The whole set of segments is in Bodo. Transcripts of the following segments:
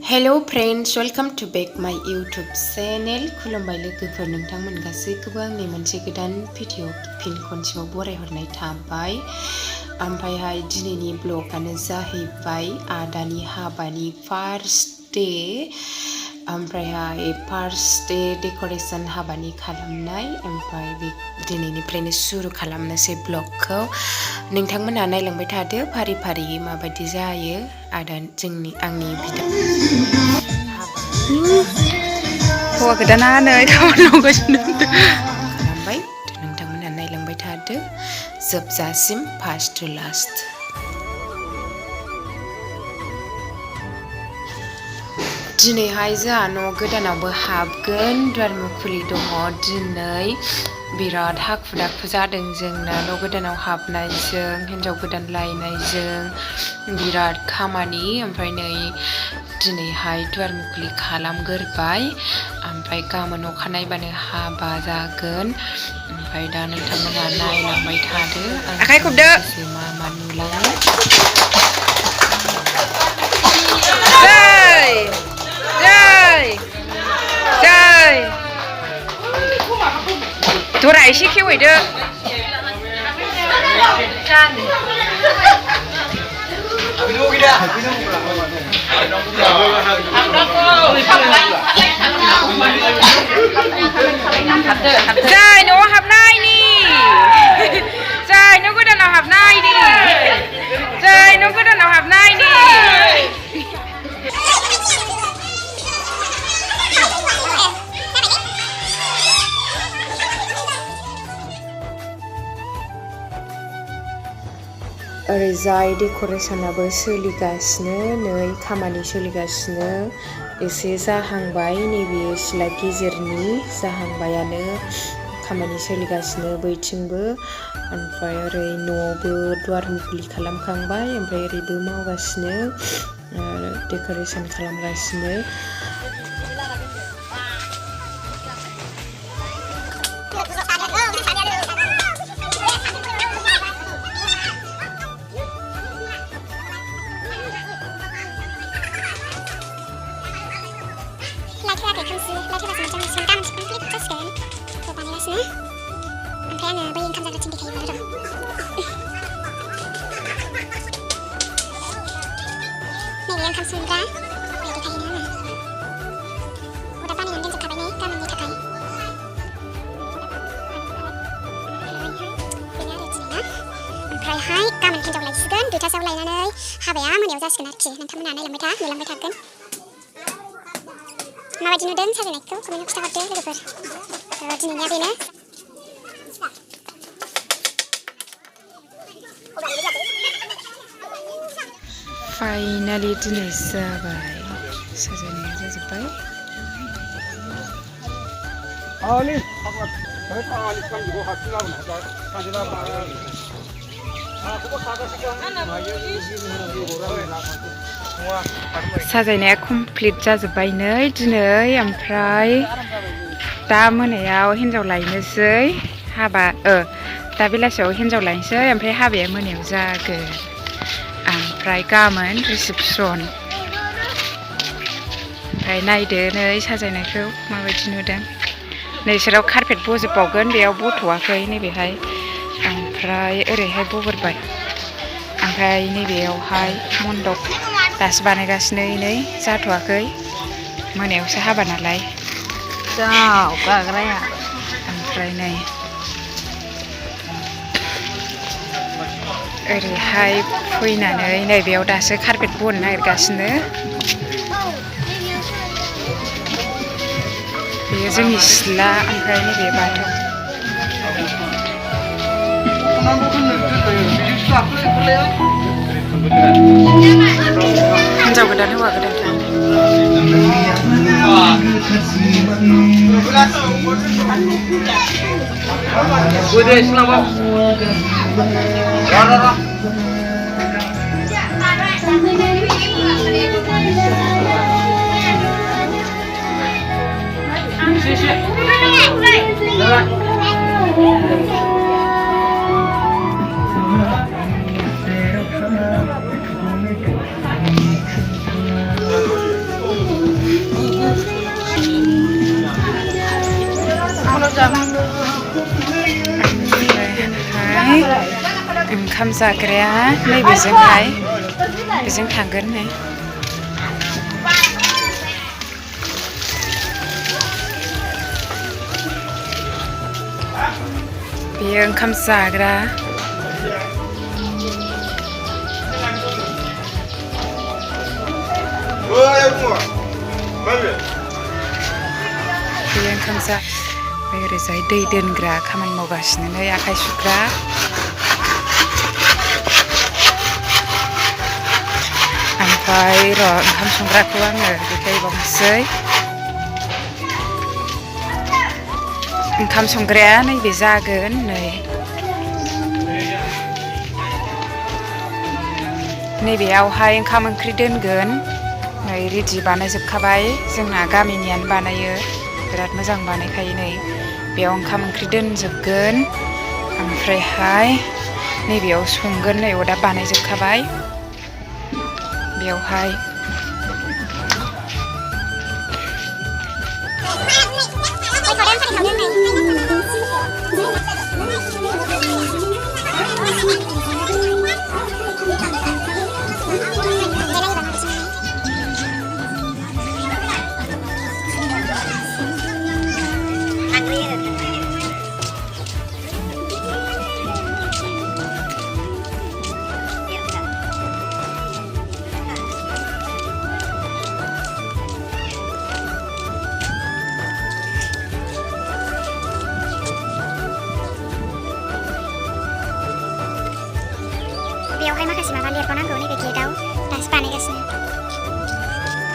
Hello friends, welcome to back my YouTube channel. Kulumbai lwgwpwr nwngtangmwn gaswikwobw आंनि मोनसे गोदान भिडिअ फिन खनसेबाव बरायहरनाय थाबाय। ओमफ्रायहाय दिनैनि ब्लगआनो जाहैबाय आदानि हाबानि फार्स्ट डे। ओमफ्रायहाय फार्स्ट डे डेक'रेशन हाबानि खालामनाय। ओमफ्राय दिनैनिफ्रायनो सुरु खालामनोसै ब्लगखौ। नोंथांमोनहा नायलांबाय थादो फारि फारि माबायदि जायो आंनि बिदा हौवा गोदाना नै खामानि मावगासिनो खालामबाय। नोंथांमोनहा नायलांबाय थादो जोबजासिम फार्स्ट टु लास्ट। दिनैहाय जोंहा न' गोदानावबो हाबगोन, दुवारमुखुलि दङ दिनै। बिराद हाखु दाखु जादों जोंना न' गोदानाव हाबनायजों हिन्जाव गोदान लायनायजों बिराद खामानि। ओमफ्राय नै दिनैहाय दुवारमुखुलि खालामगोरबाय, ओमफ्राय गाबोन अखानायबानो हाबा जागोन। ओमफ्राय दा नोंथांमोनहा नायलांबाय थादो आखाइ खबदो मा मा नुलाङो। दरा एसे खेवैदो। जाय न'आव हाबनायनि जाय न' गोदानाव हाबनायनि जाय न' गोदानाव हाबनायनि ओरैजाय डेक'रेशनाबो सोलिगासिनो, नै खामानि सोलिगासिनो। एसे जाहांबाय, नैबे सिला गेजेरनि जाहांबायानो, खामानि सोलिगासिनो बैथिंबो। ओमफ्राय ओरै न'आवबो दुवारमुखुलि खालामखांबाय, ओमफ्राय ओरैबो मावगासिनो डेक'रेशन खालामगासिनो। ओमफ्रायहाय गाबोन हिन्जाव लायसिगोन, दुइथासोआव लायनानै हाबाया मोनायाव जासिगोन आरोखि। नोंथांमोनहा नुलांबाय थागोन। माबायदि नुदों साजायनायखौ कमेन्टआव खिन्थाहरदो लोगोफोर। दिनैनिया बेनो। फाइनालि दिनै जाबाय, साजायनाया जाजोब्बाय। साजायनाया कमप्लिट जाजोब्बाय नै दिनै। ओमफ्राय दा मोनायाव हिन्जाव लायनोसै, हाबा दा बेलासियाव हिन्जाव लायनोसै, ओमफ्राय हाबाया मोनायाव जागोन। ओमफ्राय गाबोन रिसेपसन। ओमफ्राय नायदो नै साजायनायखौ माबायदि नुदों। नैसोराव कारपेट बजोबबावगोन, बेयाव बथ'वाखै नैबेहाय। ओमफ्राय ओरैहाय बगोरबाय। ओमफ्राय नैबेयावहाय मन्दप दासो बानायगासिनो, नै जाथ'वाखै, मोनायावसो हाबा नालाय। गाग्राया ओमफ्राय नै ओरैहाय फैनानै नैबेयाव दासो कारपेट बनो नागिरगासिनो। बेयो जोंनि सिथ्ला, ओमफ्राय नैबे बाथौ। हिन्जाव गोदान हौवा गोदान ओंखाम जाग्राया नैबेजोंहाय बेजों थांगोन नै बेयो ओंखाम जाग्रा बेयो ओंखाम जा ओरैजाय दै दोनग्रा खामानि मावगासिनो नै आखाइ सुग्रा ओमफ्राय र' ओंखाम संग्राखौ आङो देखायबावनोसै ओंखाम संग्राया नैबे जागोन नै नैबेयावहाय ओंखाम ओंख्रि दोनगोन नै रेडि बानायजोबखाबाय जोंना गामिनियानो बानायो बिराद मोजां बानायखायो नै बेयाव ओंखाम ओंख्रि दोनजोबगोन ओमफ्रायहाय नैबेयाव संगोन नै अरदाब बानायजोबखाबाय बेयावहाय बेयावहाय माखासे माबा लिरबावनांगौ नैबे गेटआव दासो बानायगासिनो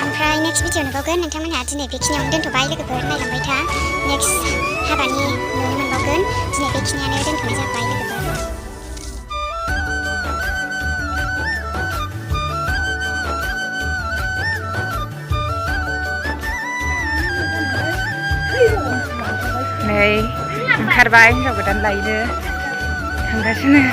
ओमफ्राय नेक्स्ट भिडिअ नुबावगोन नोंथांमोनहा दिनै बेखिनियावनो दोनथ'बाय लोगोफोर नायलांबाय था नेक्स्ट हाबानि नुनो मोनबावगोन दिनै बेखिनियानो दोनथ'नाय जाबाय लोगोफोर नै ओंखारबाय हिनजाव गोदान लायनो थांगासिनो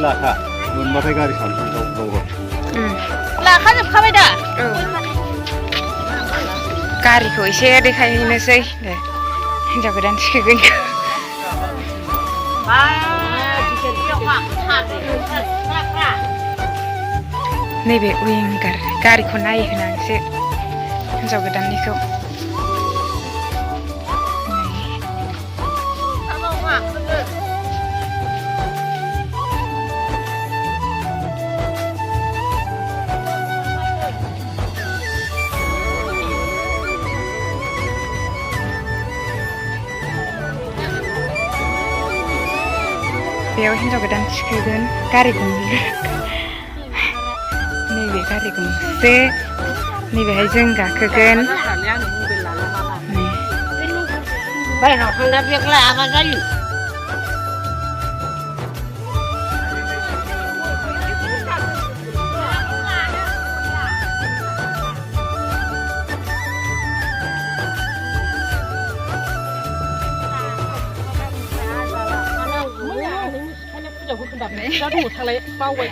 लाखा मोनबाथाय गारि सानफ्रामबो लाखाजोबखाबाय दा गारिखौ एसे देखायहैनोसै दे हिनजाव गोदान थिखोगोन नैबे उइंगार गारिखौ नायहोनांसो हिनजाव गोदाननिखौ बेयाव हिनजाव गोदान थिखोगोन गारि गंनै नैबे गारि गंसे नैबेहाय जों गाखोगोन बायह्रायाव थांना बेग लायाबा जायो थांलाय बावबाय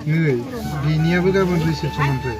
नै बिनियाबो गाबोन रिसेपसन ओमफ्राय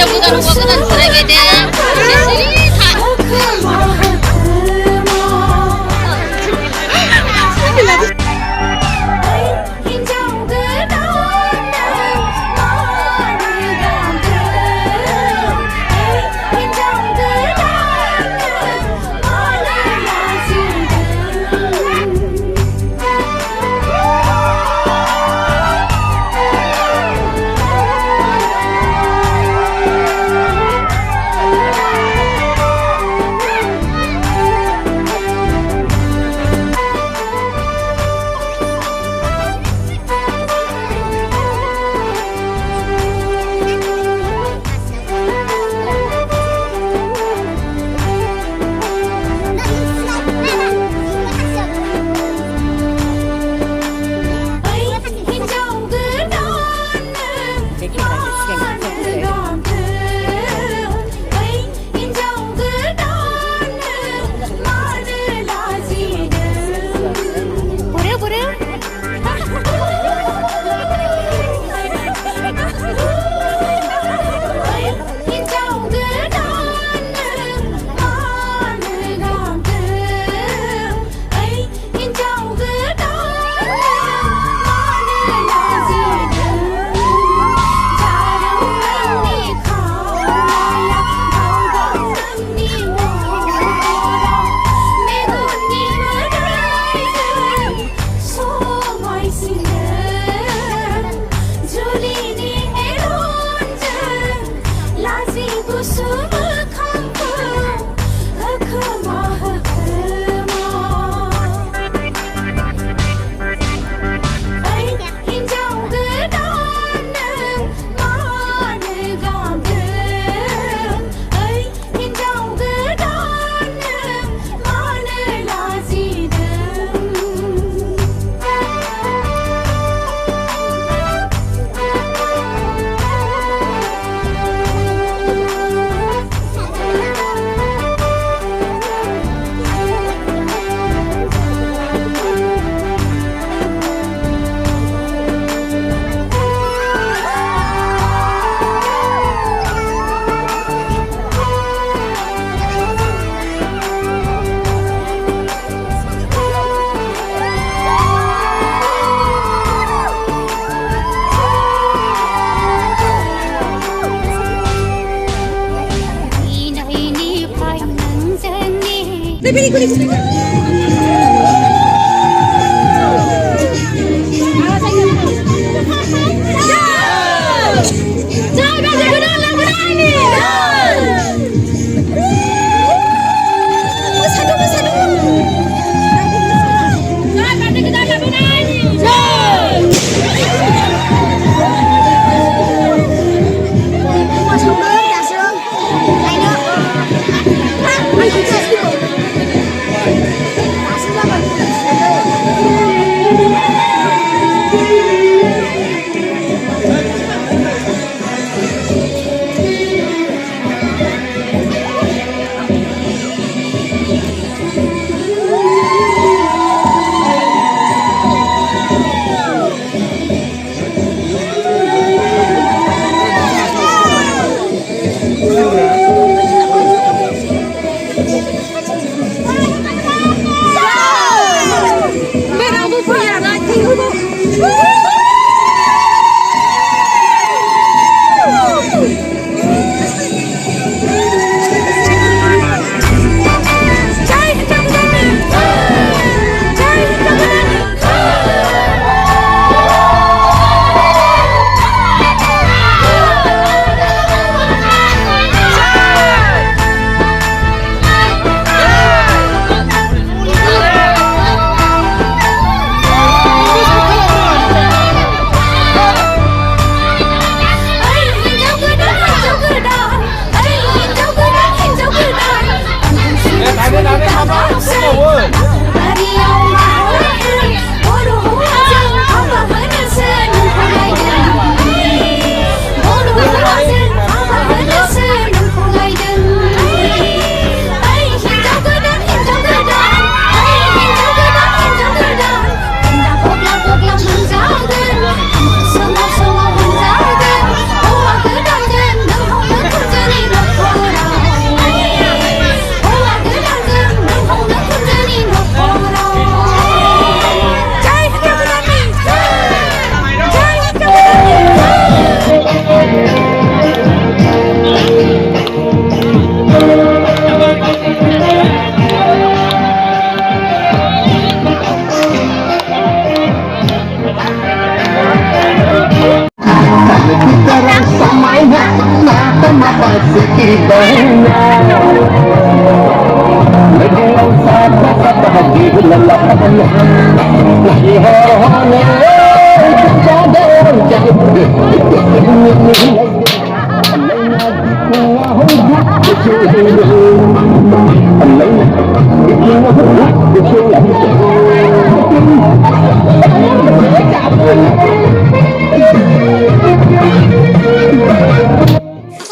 गोदान बोराइबाय दे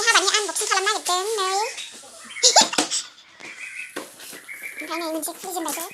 habannya unboxing खालामनो नागिरदों नै ओमफ्राय नै मोनसे फ्रिज होनबायबो